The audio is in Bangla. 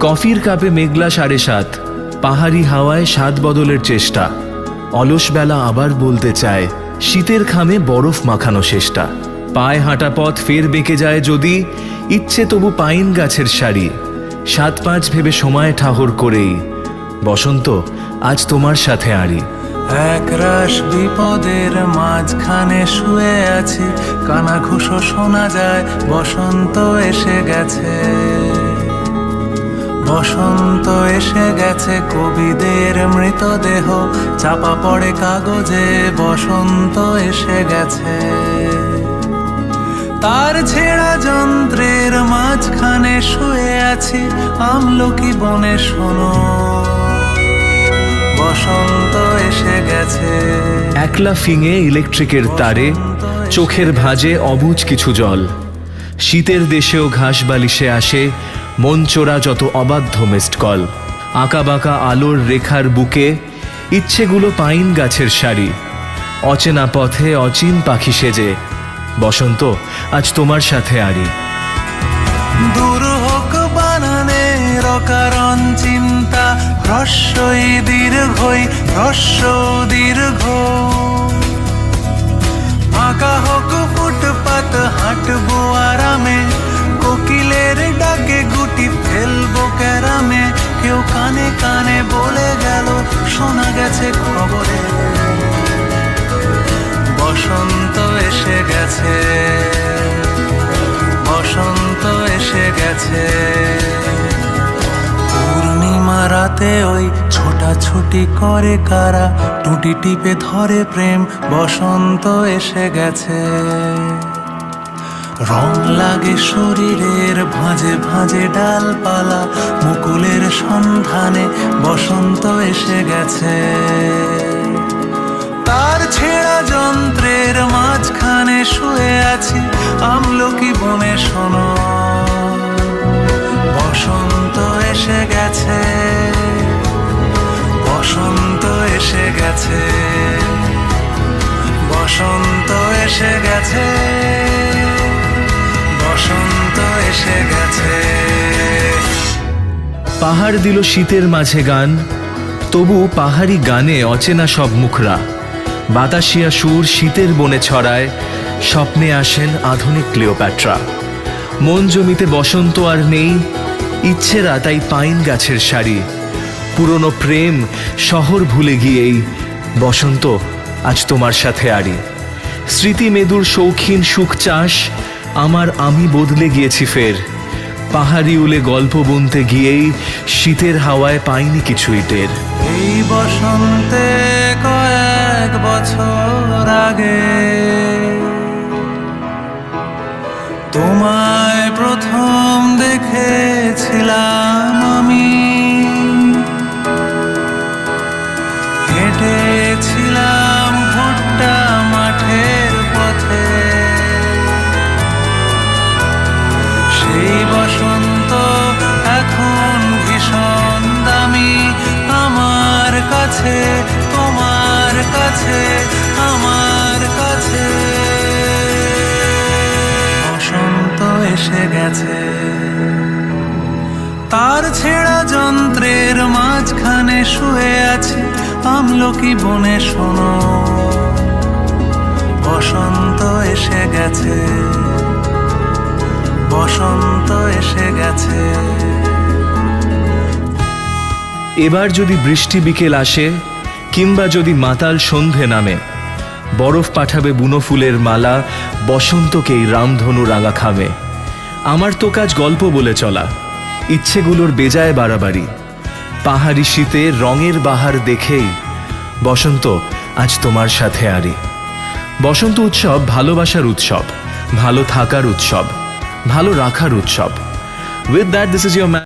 কফির কাপে মেঘলা 7:30, পাহাড়ি হাওয়ায় স্বাদ বদলের চেষ্টা। অলস বেলা আবার বলতে চায়, শীতের খামে বরফ মাখানো শেষটা। পায়ে হাঁটা পথ ফের বেঁকে যায় যদি, ইচ্ছে তবু পাইন গাছের সারি। 7-5 ভেবে সময় ঠাহর করেই, বসন্ত আজ তোমার সাথে আড়ি। একরাশ বিপদের মাঝখানে শুয়ে আছি, কানাঘুষো শোনা যায়, বসন্ত এসে গেছে। বসন্ত এসে গেছে, কবিদের মৃতদেহ চাপা পড়ে কাগজে, বসন্ত এসে গেছে। তার ছেঁড়া যন্ত্রের মাঝখানে শুয়ে আছি, আমলকি বনে শোনো, বসন্ত এসে গেছে। একলা ফিঙে ইলেকট্রিকের তারে, চোখের ভাঁজে অবুঝ কিছু জল। শীতের দেশেও ঘাস বালিশে আসে, মন চোরা যত অবাধ্য মিসড কল। আঁকা বাঁকা আলোর রেখার বুকে, ইচ্ছেগুলো পাইন গাছের সারি। অচেনা পথে অচিন পাখি সেজে, বসন্ত আজ তোমার সাথে আড়ি। দূর হোক বানানের অকারণ চিন্তা, হ্রস্বই দীর্ঘই, হ্রস্ব দীর্ঘ। আঁকা হোক ফুটপাত, হাঁটবো আরামে, কোকিলের ডাকে গুটি ফেলবো ক্যারামে। কেউ কানে কানে বলে গেল, শোনা গেছে খবরে, বসন্ত এসে গেছে, বসন্ত এসে গেছে। পূর্ণিমা রাতে ওই ছোটাছুটি করে কারা, টুটি টিপে ধরে প্রেম, বসন্ত এসে গেছে। রং লাগে শরীরের ভাঁজে ভাঁজে ডালপালা, মুকুলের সন্ধানে বসন্ত এসে গেছে। তার ছেঁড়া যন্ত্রের মাঝখানে শুয়ে আছি, আমলকি বনে শোনো, বসন্ত এসে গেছে, বসন্ত এসে গেছে, বসন্ত এসে গেছে, বসন্ত এসে গেছে। পাহাড় দিল শীতের মাঝে গান, তবু পাহাড়ি গানে অচেনা সব মুখরা। বাতাসিয়া সুর শীতের বনে ছড়ায়, স্বপ্নে আসেন আধুনিক ক্লিওপ্যাট্রা। মন জমিতে বসন্ত আর নেই, ইচ্ছেরা তাই পাইন গাছের সারি। পুরনো প্রেম শহর ভুলে গিয়েই, বসন্ত আজ তোমার সাথে আড়ি। স্মৃতি মেদুর শৌখিন সুখ চাষ, আমার আমি বদলে গিয়েছি ফের। পাহাড়ি উলে গল্প বুনতে গিয়েই, শীতের হাওয়ায় পাইনি কিছুই টের। এই বসন্তে কয়েক বছর আগে তোমায় প্রথম দেখেছিলাম আমি। হেঁটেছিলাম ভুট্টা মাঠের পথে, সেই বসন্ত এখন ভীষণ দামি আমার কাছে, তোমার কাছে, আমার কাছে। বসন্ত এসে গেছে, তার ছেঁড়া যন্ত্রের মাঝখানে শুয়ে আছি, আমলকি বনে শোনো, বসন্ত এসে গেছে, বসন্ত এসে গেছে। এবার যদি বৃষ্টি বিকেল আসে, কিংবা যদি মাতাল সন্ধে নামে, বরফ পাঠাবে বুনো ফুলের মালা, বসন্তকেই রামধনু রাঙা খামে। আমার তো কাজ গল্প বলে চলা, ইচ্ছেগুলোর বেজায় বাড়াবাড়ি। পাহাড়ি শীতে রঙের বাহার দেখেই, বসন্ত আজ তোমার সাথে আড়ি। বসন্ত উৎসব ভালোবাসার উৎসব, ভালো থাকার উৎসব, ভালো রাখার উৎসব। With that, this is your